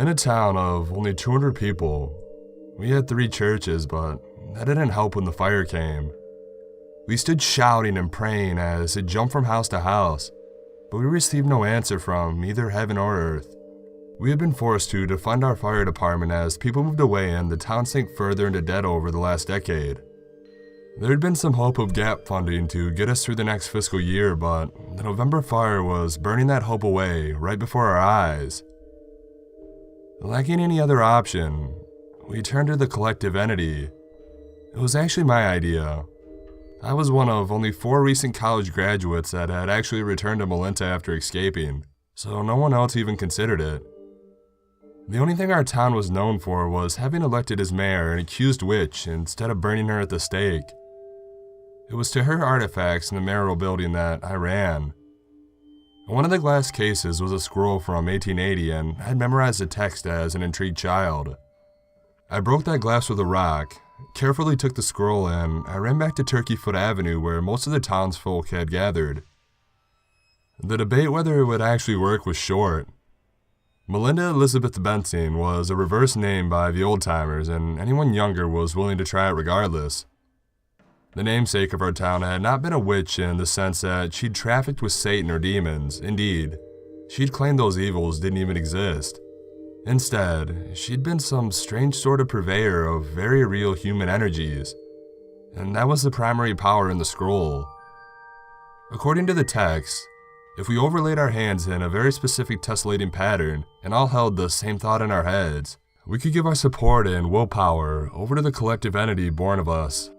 In a town of only 200 people, we had 3 churches, but that didn't help when the fire came. We stood shouting and praying as it jumped from house to house, but we received no answer from either heaven or earth. We had been forced to defund our fire department as people moved away and the town sank further into debt over the last decade. There had been some hope of gap funding to get us through the next fiscal year, but the November fire was burning that hope away right before our eyes. Lacking any other option, we turned to the collective entity. It was actually my idea. I was one of only 4 recent college graduates that had actually returned to Malinta after escaping, so no one else even considered it. The only thing our town was known for was having elected as mayor an accused witch instead of burning her at the stake. It was to her artifacts in the mayoral building that I ran. One of the glass cases was a scroll from 1880 and I had memorized the text as an intrigued child. I broke that glass with a rock, carefully took the scroll, and I ran back to Turkeyfoot Avenue where most of the townsfolk had gathered. The debate whether it would actually work was short. Melinda Elizabeth Benson was a reverse name by the old-timers, and anyone younger was willing to try it regardless. The namesake of our town had not been a witch in the sense that she'd trafficked with Satan or demons. Indeed, she'd claimed those evils didn't even exist. Instead, she'd been some strange sort of purveyor of very real human energies, and that was the primary power in the scroll. According to the text, if we overlaid our hands in a very specific tessellating pattern and all held the same thought in our heads, we could give our support and willpower over to the collective entity born of us.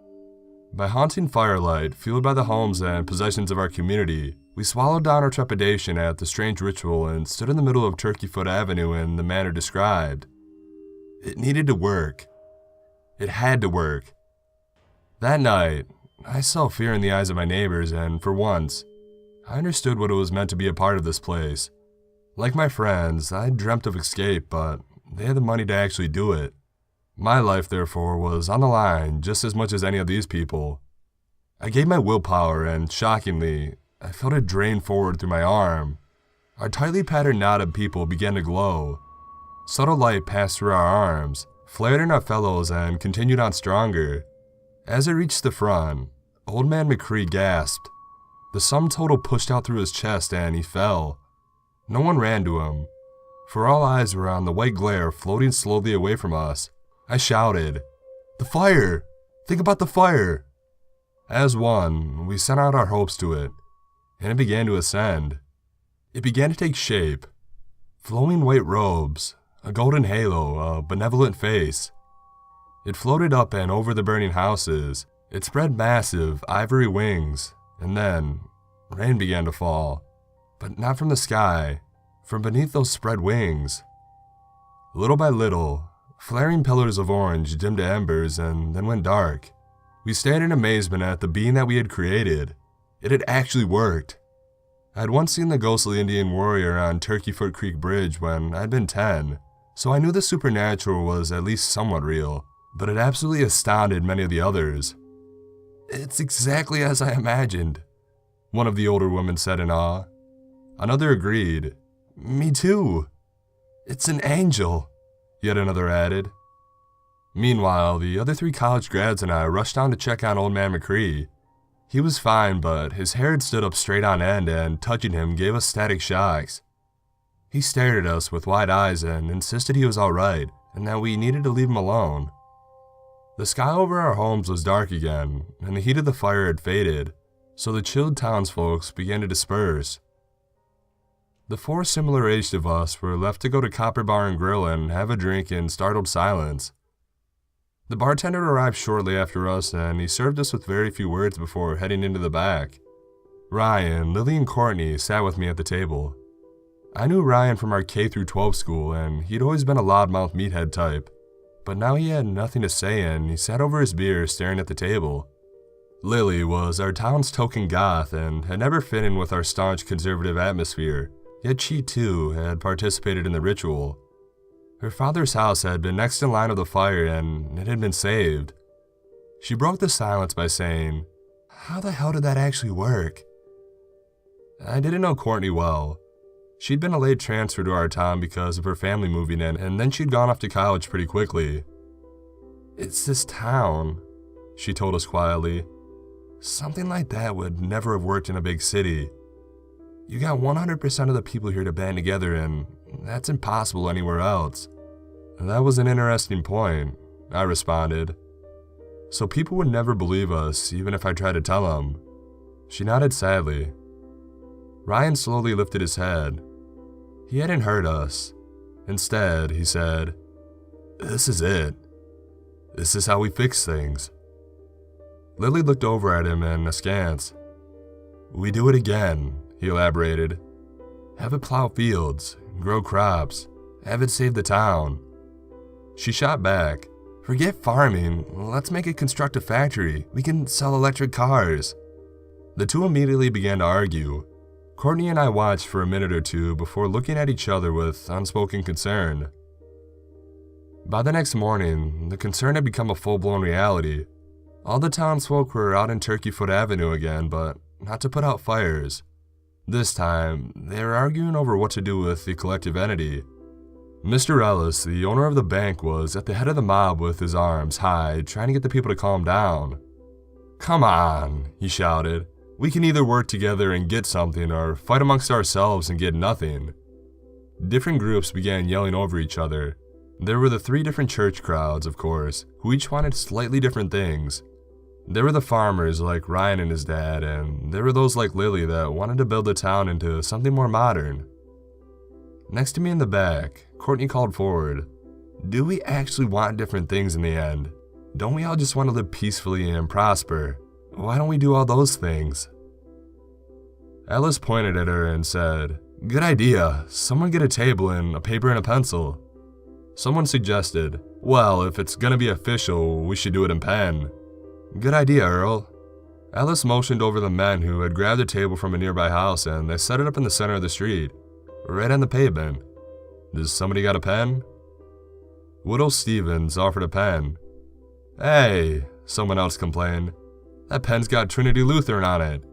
By haunting firelight, fueled by the homes and possessions of our community, we swallowed down our trepidation at the strange ritual and stood in the middle of Turkeyfoot Avenue in the manner described. It needed to work. It had to work. That night, I saw fear in the eyes of my neighbors, and for once, I understood what it was meant to be a part of this place. Like my friends, I dreamt of escape, but they had the money to actually do it. My life, therefore, was on the line just as much as any of these people. I gave my willpower, and shockingly, I felt it drain forward through my arm. Our tightly patterned knot of people began to glow. Subtle light passed through our arms, flared in our fellows, and continued on stronger. As it reached the front, Old Man McCree gasped. The sum total pushed out through his chest, and he fell. No one ran to him, for all eyes were on the white glare floating slowly away from us. I shouted, "The fire! Think about the fire!" As one, we sent out our hopes to it, and it began to ascend. It began to take shape. Flowing white robes, a golden halo, a benevolent face. It floated up and over the burning houses. It spread massive, ivory wings, and then rain began to fall. But not from the sky, from beneath those spread wings. Little by little, flaring pillars of orange dimmed to embers and then went dark. We stared in amazement at the being that we had created. It had actually worked. I had once seen the ghostly Indian warrior on Turkeyfoot Creek Bridge when I'd been 10, so I knew the supernatural was at least somewhat real, but it absolutely astounded many of the others. "It's exactly as I imagined," one of the older women said in awe. Another agreed. "Me too. It's an angel," yet another added. Meanwhile, the other 3 college grads and I rushed down to check on Old Man McCree. He was fine, but his hair had stood up straight on end and touching him gave us static shocks. He stared at us with wide eyes and insisted he was alright and that we needed to leave him alone. The sky over our homes was dark again, and the heat of the fire had faded, so the chilled townsfolk began to disperse. The 4 similar-aged of us were left to go to Copper Bar and Grill and have a drink in startled silence. The bartender arrived shortly after us, and he served us with very few words before heading into the back. Ryan, Lily, and Courtney sat with me at the table. I knew Ryan from our K-12 school, and he'd always been a loudmouth meathead type, but now he had nothing to say and he sat over his beer staring at the table. Lily was our town's token goth and had never fit in with our staunch conservative atmosphere, yet she too had participated in the ritual. Her father's house had been next in line of the fire and it had been saved. She broke the silence by saying, "How the hell did that actually work?" I didn't know Courtney well. She'd been a late transfer to our town because of her family moving in, and then she'd gone off to college pretty quickly. "It's this town," she told us quietly. "Something like that would never have worked in a big city. You got 100% of the people here to band together, and that's impossible anywhere else." "That was an interesting point," I responded. "So people would never believe us, even if I tried to tell them?" She nodded sadly. Ryan slowly lifted his head. He hadn't heard us. Instead, he said, "This is it. This is how we fix things." Lily looked over at him in askance. "We do it again," he elaborated. "Have it plow fields, grow crops, have it save the town." She shot back, "Forget farming, let's make it construct a factory. We can sell electric cars." The two immediately began to argue. Courtney and I watched for a minute or two before looking at each other with unspoken concern. By the next morning, the concern had become a full-blown reality. All the townsfolk were out in Turkeyfoot Avenue again, but not to put out fires. This time, they were arguing over what to do with the collective entity. Mr. Ellis, the owner of the bank, was at the head of the mob with his arms high, trying to get the people to calm down. "Come on," he shouted. "We can either work together and get something, or fight amongst ourselves and get nothing." Different groups began yelling over each other. There were the three different church crowds, of course, who each wanted slightly different things. There were the farmers like Ryan and his dad, and there were those like Lily that wanted to build the town into something more modern. Next to me in the back, Courtney called forward. "Do we actually want different things in the end? Don't we all just want to live peacefully and prosper? Why don't we do all those things?" Alice pointed at her and said, "Good idea. Someone get a table and a paper and a pencil." Someone suggested, "Well, if it's gonna be official, we should do it in pen." "Good idea, Earl." Alice motioned over the men who had grabbed a table from a nearby house, and they set it up in the center of the street, right on the pavement. "Does somebody got a pen?" Widow Stevens offered a pen. "Hey," someone else complained, "that pen's got Trinity Lutheran on it."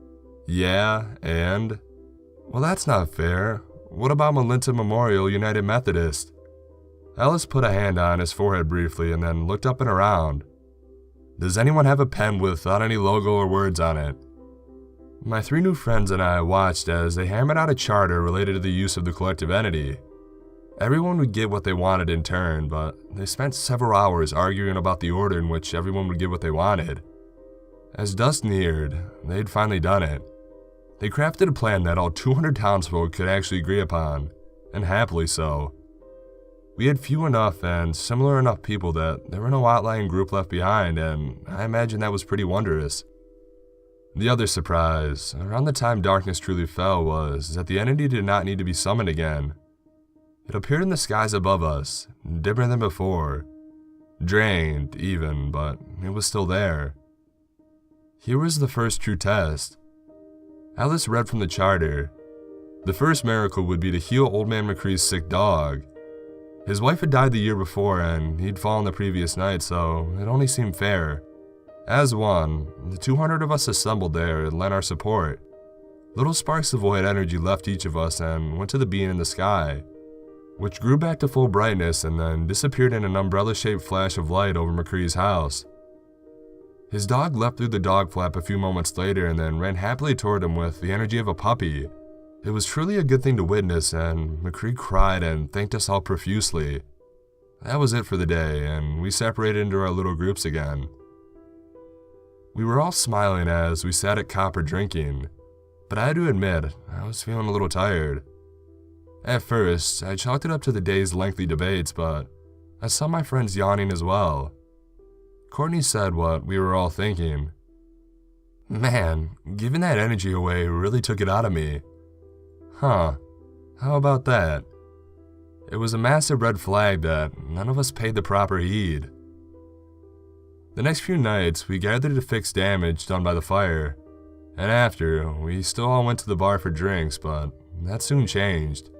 "Yeah, and?" "Well, that's not fair. What about Melinta Memorial United Methodist?" Alice put a hand on his forehead briefly and then looked up and around. "Does anyone have a pen without any logo or words on it?" My three new friends and I watched as they hammered out a charter related to the use of the collective entity. Everyone would get what they wanted in turn, but they spent several hours arguing about the order in which everyone would get what they wanted. As dusk neared, they'd finally done it. They crafted a plan that all 200 townsfolk could actually agree upon, and happily so. We had few enough and similar enough people that there were no outlying group left behind, and I imagine that was pretty wondrous. The other surprise, around the time darkness truly fell, was that the entity did not need to be summoned again. It appeared in the skies above us, dimmer than before. Drained, even, but it was still there. Here was the first true test. Alice read from the charter. The first miracle would be to heal Old Man McCree's sick dog. His wife had died the year before, and he'd fallen the previous night, so it only seemed fair. As one, the 200 of us assembled there and lent our support. Little sparks of white energy left each of us and went to the being in the sky, which grew back to full brightness and then disappeared in an umbrella-shaped flash of light over McCree's house. His dog leapt through the dog flap a few moments later and then ran happily toward him with the energy of a puppy. It was truly a good thing to witness, and McCree cried and thanked us all profusely. That was it for the day, and we separated into our little groups again. We were all smiling as we sat at Copper drinking, but I had to admit, I was feeling a little tired. At first, I chalked it up to the day's lengthy debates, but I saw my friends yawning as well. Courtney said what we were all thinking. "Man, giving that energy away really took it out of me." Huh, how about that? It was a massive red flag that none of us paid the proper heed. The next few nights, we gathered to fix damage done by the fire, and after, we still all went to the bar for drinks, but that soon changed.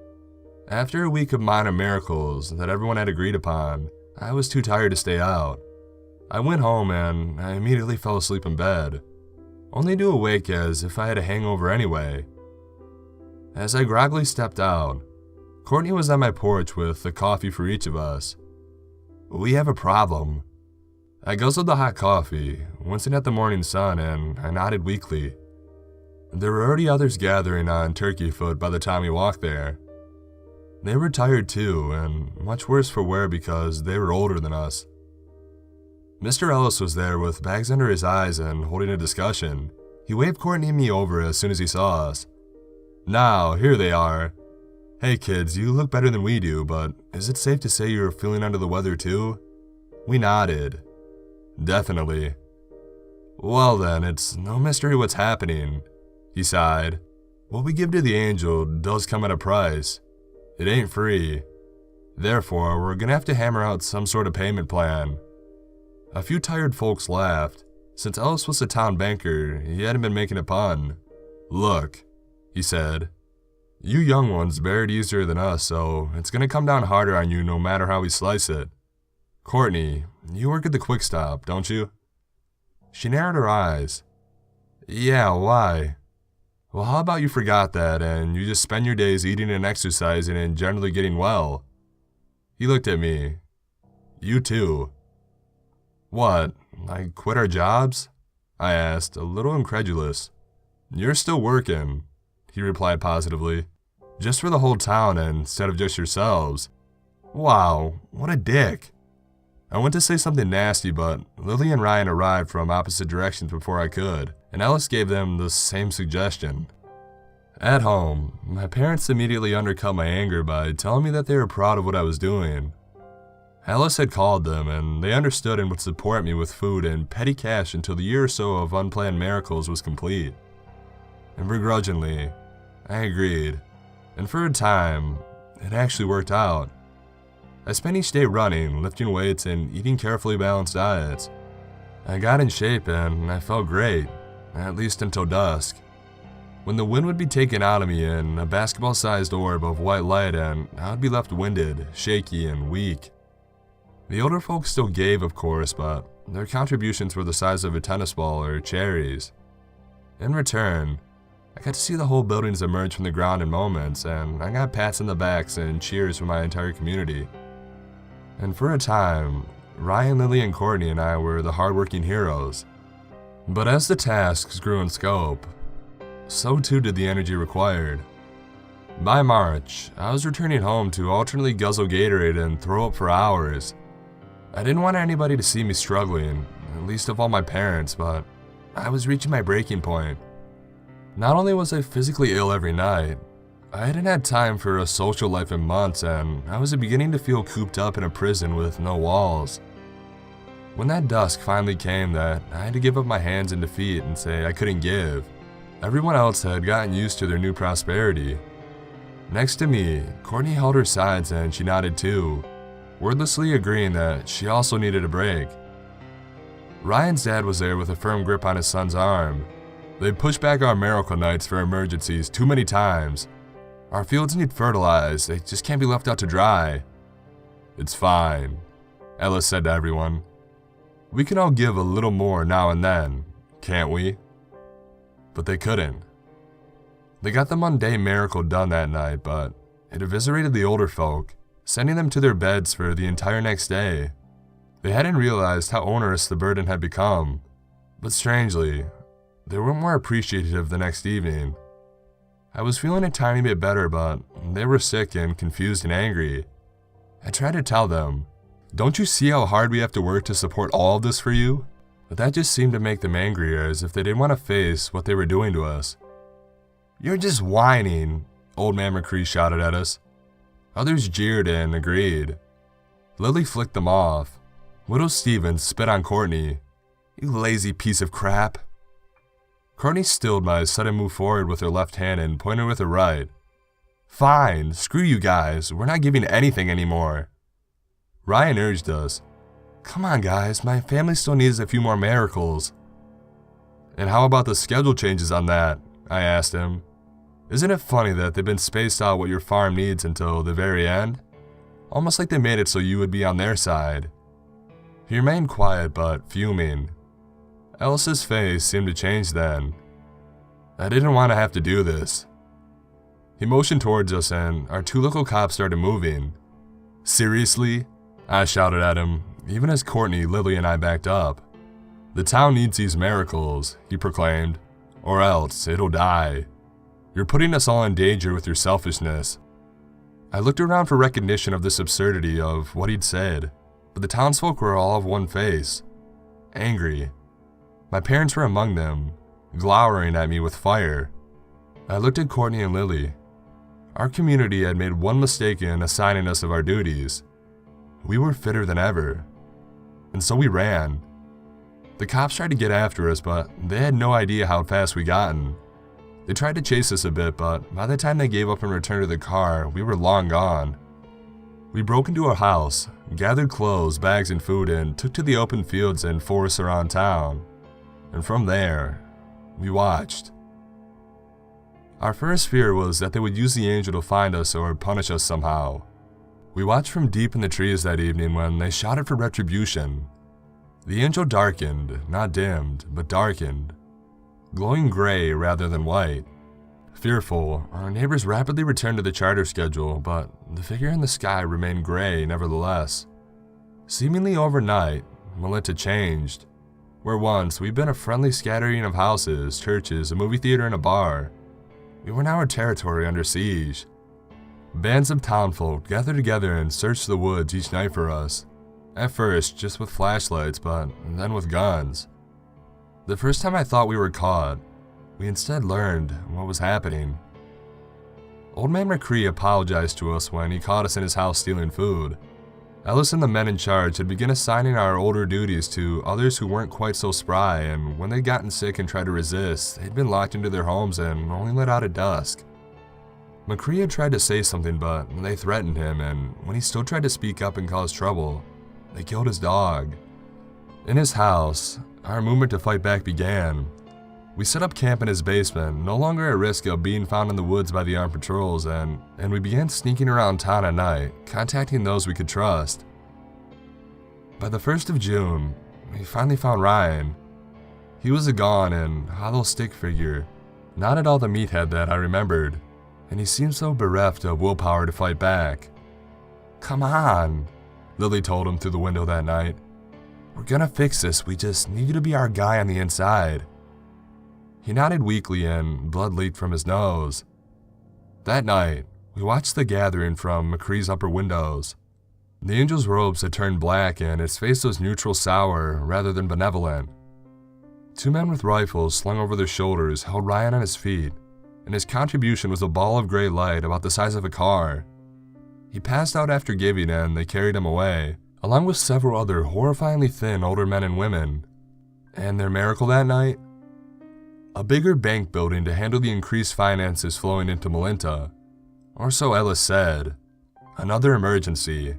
After a week of minor miracles that everyone had agreed upon, I was too tired to stay out. I went home and I immediately fell asleep in bed, only to awake as if I had a hangover anyway. As I groggily stepped out, Courtney was on my porch with the coffee for each of us. "We have a problem." I guzzled the hot coffee, wincing at the morning sun, and I nodded weakly. There were already others gathering on turkey foot by the time we walked there. They were tired too, and much worse for wear because they were older than us. Mr. Ellis was there with bags under his eyes and holding a discussion. He waved Courtney and me over as soon as he saw us. "Now, here they are. Hey kids, you look better than we do, but is it safe to say you're feeling under the weather too?" We nodded. "Definitely." "Well then, it's no mystery what's happening," he sighed. "What we give to the angel does come at a price. It ain't free. Therefore, we're gonna have to hammer out some sort of payment plan." A few tired folks laughed. Since Ellis was a town banker, he hadn't been making a pun. "Look," he said, "you young ones bear it easier than us, so it's gonna come down harder on you no matter how we slice it. Courtney, you work at the Quick Stop, don't you?" She narrowed her eyes. "Yeah, why?" "Well, how about you forgot that and you just spend your days eating and exercising and generally getting well?" He looked at me. "You too." "What, like quit our jobs?" I asked, a little incredulous. "You're still working," he replied positively. "Just for the whole town instead of just yourselves." Wow, what a dick. I went to say something nasty, but Lily and Ryan arrived from opposite directions before I could, and Alice gave them the same suggestion. At home, my parents immediately undercut my anger by telling me that they were proud of what I was doing. Alice had called them, and they understood and would support me with food and petty cash until the year or so of unplanned miracles was complete. And begrudgingly, I agreed, and for a time, it actually worked out. I spent each day running, lifting weights, and eating carefully balanced diets. I got in shape and I felt great, at least until dusk, when the wind would be taken out of me in a basketball-sized orb of white light and I would be left winded, shaky, and weak. The older folks still gave, of course, but their contributions were the size of a tennis ball or cherries. In return, I got to see the whole buildings emerge from the ground in moments, and I got pats on the backs and cheers from my entire community. And for a time, Ryan, Lily, and Courtney and I were the hardworking heroes. But as the tasks grew in scope, so too did the energy required. By March, I was returning home to alternately guzzle Gatorade and throw up for hours. I didn't want anybody to see me struggling, at least of all my parents, but I was reaching my breaking point. Not only was I physically ill every night, I hadn't had time for a social life in months, and I was beginning to feel cooped up in a prison with no walls. When that dusk finally came that I had to give up my hands in defeat and say I couldn't give, everyone else had gotten used to their new prosperity. Next to me, Courtney held her sides and she nodded too, wordlessly agreeing that she also needed a break. Ryan's dad was there with a firm grip on his son's arm. They pushed back our miracle nights for emergencies too many times. Our fields need fertilized, they just can't be left out to dry. It's fine, Ellis said to everyone. We can all give a little more now and then, can't we? But they couldn't. They got the mundane miracle done that night, but it eviscerated the older folk, sending them to their beds for the entire next day. They hadn't realized how onerous the burden had become, but strangely, they were more appreciative the next evening. I was feeling a tiny bit better, but they were sick and confused and angry. I tried to tell them, "Don't you see how hard we have to work to support all of this for you?" But that just seemed to make them angrier, as if they didn't want to face what they were doing to us. "You're just whining," Old Man McCree shouted at us. Others jeered and agreed. Lily flicked them off. Widow Stevens spit on Courtney. "You lazy piece of crap." Courtney stilled my sudden move forward with her left hand and pointed with her right. "Fine, screw you guys, we're not giving anything anymore." Ryan urged us. "Come on guys, my family still needs a few more miracles." "And how about the schedule changes on that?" I asked him. "Isn't it funny that they've been spaced out what your farm needs until the very end? Almost like they made it so you would be on their side." He remained quiet but fuming. Ellis's face seemed to change then. "I didn't want to have to do this." He motioned towards us and our two local cops started moving. "Seriously?" I shouted at him, even as Courtney, Lily, and I backed up. "The town needs these miracles," he proclaimed, "or else it'll die. You're putting us all in danger with your selfishness." I looked around for recognition of this absurdity of what he'd said, but the townsfolk were all of one face, angry. My parents were among them, glowering at me with fire. I looked at Courtney and Lily. Our community had made one mistake in assigning us of our duties. We were fitter than ever, and so we ran. The cops tried to get after us, but they had no idea how fast we gotten. They tried to chase us a bit, but by the time they gave up and returned to the car, we were long gone. We broke into a house, gathered clothes, bags, and food, and took to the open fields and forests around town. And from there, we watched. Our first fear was that they would use the angel to find us or punish us somehow. We watched from deep in the trees that evening when they shouted for retribution. The angel darkened, not dimmed, but darkened, glowing gray rather than white. Fearful, our neighbors rapidly returned to the charter schedule, but the figure in the sky remained gray nevertheless. Seemingly overnight, Melita changed. Where once we'd been a friendly scattering of houses, churches, a movie theater, and a bar, we were now a territory under siege. Bands of townfolk gathered together and searched the woods each night for us. At first, just with flashlights, but then with guns. The first time I thought we were caught, we instead learned what was happening. Old Man McCree apologized to us when he caught us in his house stealing food. Ellis and the men in charge had begun assigning our older duties to others who weren't quite so spry, and when they'd gotten sick and tried to resist, they'd been locked into their homes and only let out at dusk. McCree had tried to say something, but they threatened him, and when he still tried to speak up and cause trouble, they killed his dog. In his house, our movement to fight back began. We set up camp in his basement, no longer at risk of being found in the woods by the armed patrols, and we began sneaking around town at night, contacting those we could trust. By the 1st of June, we finally found Ryan. He was a gaunt and hollow stick figure, not at all the meathead that I remembered, and he seemed so bereft of willpower to fight back. "Come on," Lily told him through the window that night. "We're gonna fix this, we just need you to be our guy on the inside." He nodded weakly and blood leaked from his nose. That night, we watched the gathering from McCree's upper windows. The angel's robes had turned black and his face was neutral sour rather than benevolent. Two men with rifles slung over their shoulders held Ryan on his feet, and his contribution was a ball of gray light about the size of a car. He passed out after giving and they carried him away, along with several other horrifyingly thin older men and women. And their miracle that night? A bigger bank building to handle the increased finances flowing into Melita. Or so Ellis said. Another emergency.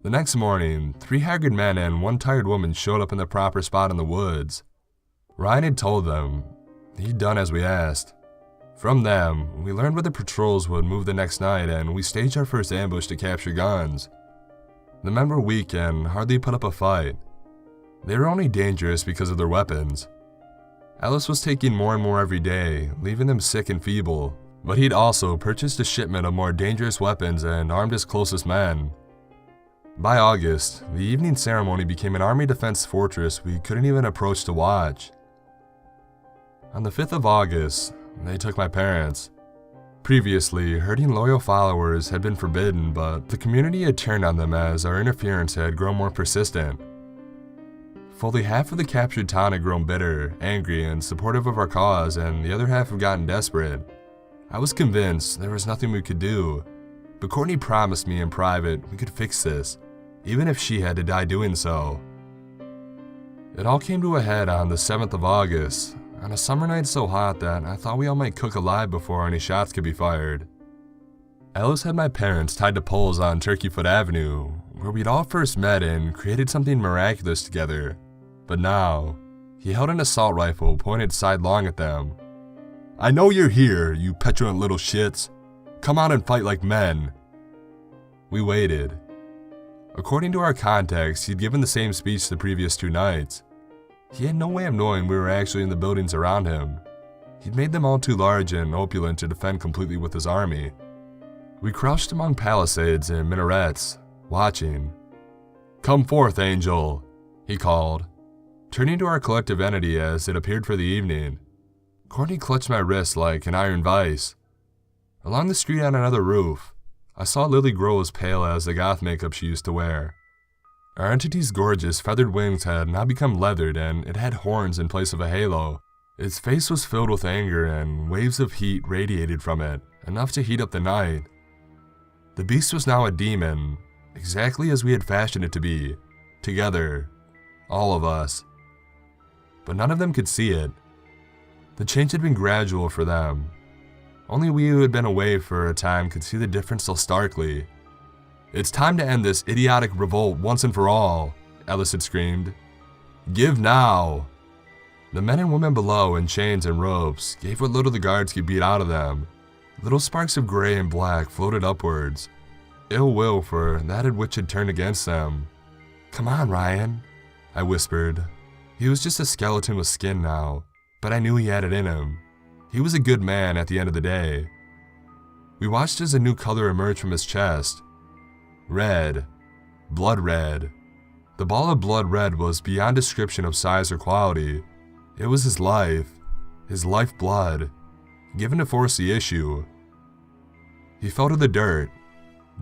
The next morning, 3 haggard men and 1 tired woman showed up in the proper spot in the woods. Ryan had told them he'd done as we asked. From them, we learned where the patrols would move the next night and we staged our first ambush to capture guns. The men were weak and hardly put up a fight. They were only dangerous because of their weapons. Ellis was taking more and more every day, leaving them sick and feeble, but he'd also purchased a shipment of more dangerous weapons and armed his closest men. By August, the evening ceremony became an army defense fortress we couldn't even approach to watch. On the 5th of August, they took my parents. Previously, hurting loyal followers had been forbidden, but the community had turned on them as our interference had grown more persistent. Fully half of the captured town had grown bitter, angry, and supportive of our cause, and the other half had gotten desperate. I was convinced there was nothing we could do, but Courtney promised me in private we could fix this, even if she had to die doing so. It all came to a head on the 7th of August, on a summer night so hot that I thought we all might cook alive before any shots could be fired. Ellis had my parents tied to poles on Turkeyfoot Avenue, where we'd all first met and created something miraculous together. But now, he held an assault rifle pointed sidelong at them. "I know you're here, you petulant little shits. Come out and fight like men." We waited. According to our contacts, he'd given the same speech the previous 2 nights. He had no way of knowing we were actually in the buildings around him. He'd made them all too large and opulent to defend completely with his army. We crouched among palisades and minarets, watching. "Come forth, angel," he called, turning to our collective entity as it appeared for the evening. Courtney clutched my wrist like an iron vice. Along the street on another roof, I saw Lily grow as pale as the goth makeup she used to wear. Our entity's gorgeous feathered wings had now become leathered, and it had horns in place of a halo. Its face was filled with anger, and waves of heat radiated from it, enough to heat up the night. The beast was now a demon, exactly as we had fashioned it to be, together, all of us. But none of them could see it. The change had been gradual for them. Only we who had been away for a time could see the difference so starkly. "It's time to end this idiotic revolt once and for all," Ellis had screamed. "Give now!" The men and women below in chains and ropes gave what little the guards could beat out of them. Little sparks of gray and black floated upwards. Ill will for that at which had turned against them. "Come on, Ryan," I whispered. He was just a skeleton with skin now, but I knew he had it in him. He was a good man at the end of the day. We watched as a new color emerged from his chest. Red. Blood red. The ball of blood red was beyond description of size or quality. It was his lifeblood, given to force the issue. He fell to the dirt,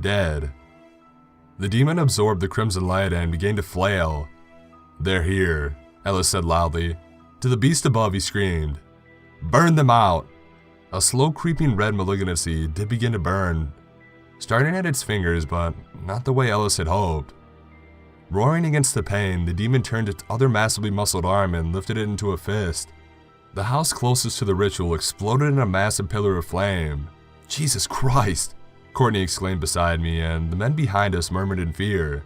dead. The demon absorbed the crimson light and began to flail. "They're here," Ellis said loudly. To the beast above he screamed, "Burn them out!" A slow creeping red malignancy did begin to burn, starting at its fingers, but not the way Ellis had hoped. Roaring against the pain, the demon turned its other massively muscled arm and lifted it into a fist. The house closest to the ritual exploded in a massive pillar of flame. "Jesus Christ!" Courtney exclaimed beside me, and the men behind us murmured in fear.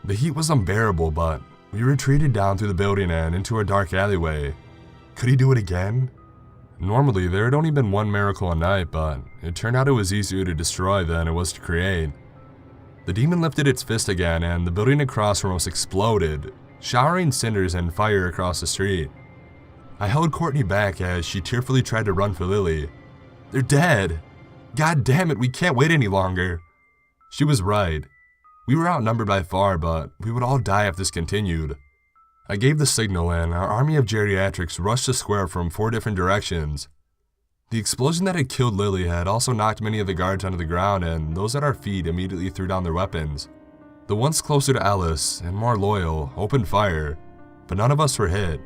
The heat was unbearable, but we retreated down through the building and into a dark alleyway. Could he do it again? Normally, there had only been one miracle a night, but it turned out it was easier to destroy than it was to create. The demon lifted its fist again, and the building across from us exploded, showering cinders and fire across the street. I held Courtney back as she tearfully tried to run for Lily. "They're dead! God damn it, we can't wait any longer!" She was right. We were outnumbered by far, but we would all die if this continued. I gave the signal, and our army of geriatrics rushed the square from 4 different directions. The explosion that had killed Lily had also knocked many of the guards onto the ground, and those at our feet immediately threw down their weapons. The ones closer to Ellis, and more loyal, opened fire, but none of us were hit.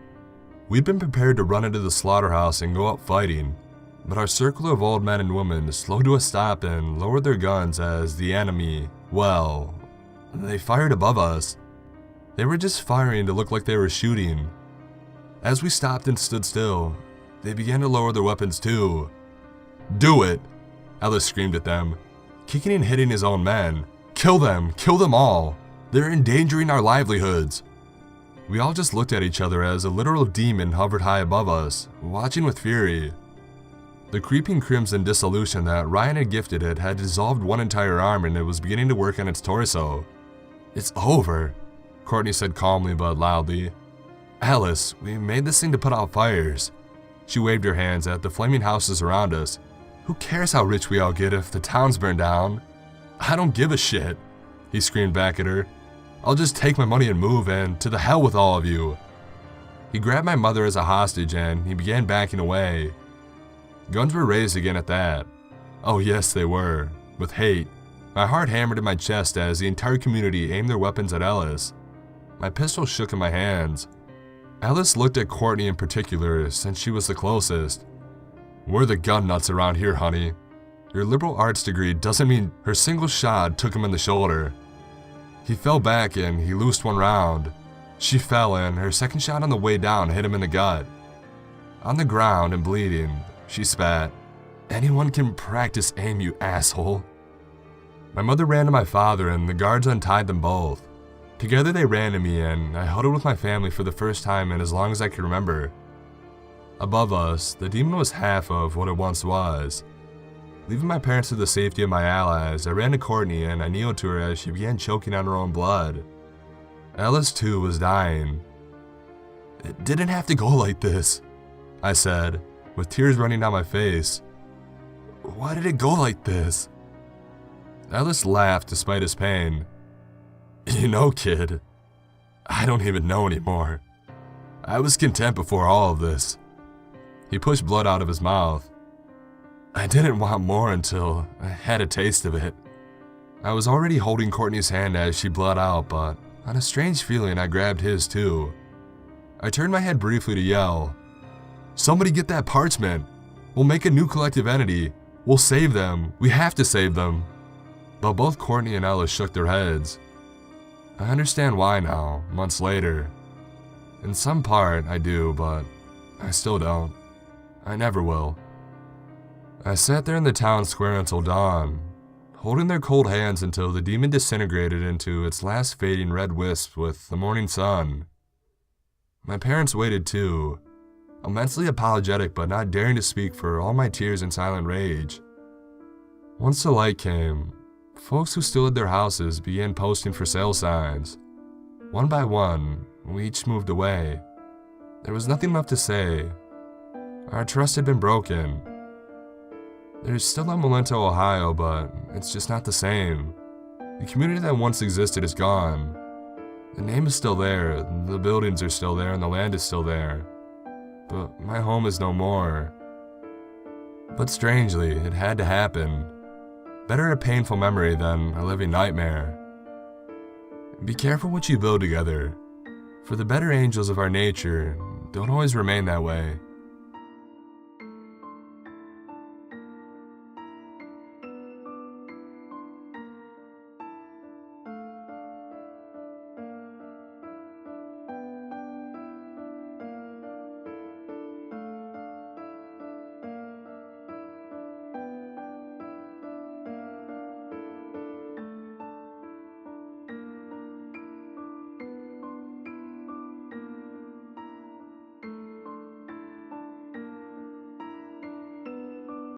We'd been prepared to run into the slaughterhouse and go out fighting, but our circle of old men and women slowed to a stop and lowered their guns as the enemy, well, they fired above us. They were just firing to look like they were shooting. As we stopped and stood still, they began to lower their weapons too. "Do it!" Ellis screamed at them, kicking and hitting his own men. Kill them all! They're endangering our livelihoods!" We all just looked at each other as a literal demon hovered high above us, watching with fury. The creeping crimson dissolution that Ryan had gifted it had dissolved one entire arm, and it was beginning to work on its torso. "It's over," Courtney said calmly but loudly. "Alice, we made this thing to put out fires." She waved her hands at the flaming houses around us. "Who cares how rich we all get if the town's burned down?" "I don't give a shit," he screamed back at her. "I'll just take my money and move, and to the hell with all of you." He grabbed my mother as a hostage and he began backing away. Guns were raised again at that. Oh yes, they were, with hate. My heart hammered in my chest as the entire community aimed their weapons at Ellis. My pistol shook in my hands. Alice looked at Courtney in particular, since she was the closest. "We're the gun nuts around here, honey. Your liberal arts degree doesn't mean..." Her single shot took him in the shoulder. He fell back and he loosed one round. She fell, and her second shot on the way down hit him in the gut. On the ground and bleeding, she spat, "Anyone can practice aim, you asshole." My mother ran to my father, and the guards untied them both. Together they ran to me, and I huddled with my family for the first time in as long as I could remember. Above us, the demon was half of what it once was. Leaving my parents to the safety of my allies, I ran to Courtney and I kneeled to her as she began choking on her own blood. Alice too was dying. "It didn't have to go like this," I said, with tears running down my face. Why did it go like this? Ellis laughed despite his pain. You know, kid, I don't even know anymore. I was content before all of this. He pushed blood out of his mouth. I didn't want more until I had a taste of it. I was already holding Courtney's hand as she bled out, but on a strange feeling I grabbed his too. I turned my head briefly to yell, "Somebody get that parchment! We'll make a new collective entity. We'll save them. We have to save them." But both Courtney and Ellis shook their heads. I understand why now, months later. In some part, I do, but I still don't. I never will. I sat there in the town square until dawn, holding their cold hands until the demon disintegrated into its last fading red wisp with the morning sun. My parents waited too, immensely apologetic but not daring to speak for all my tears and silent rage. Once the light came, folks who still had their houses began posting for sale signs. One by one, we each moved away. There was nothing left to say. Our trust had been broken. There's still a Memento, Ohio, but it's just not the same. The community that once existed is gone. The name is still there, the buildings are still there, and the land is still there. But my home is no more. But strangely, it had to happen. Better a painful memory than a living nightmare. Be careful what you build together, for the better angels of our nature don't always remain that way.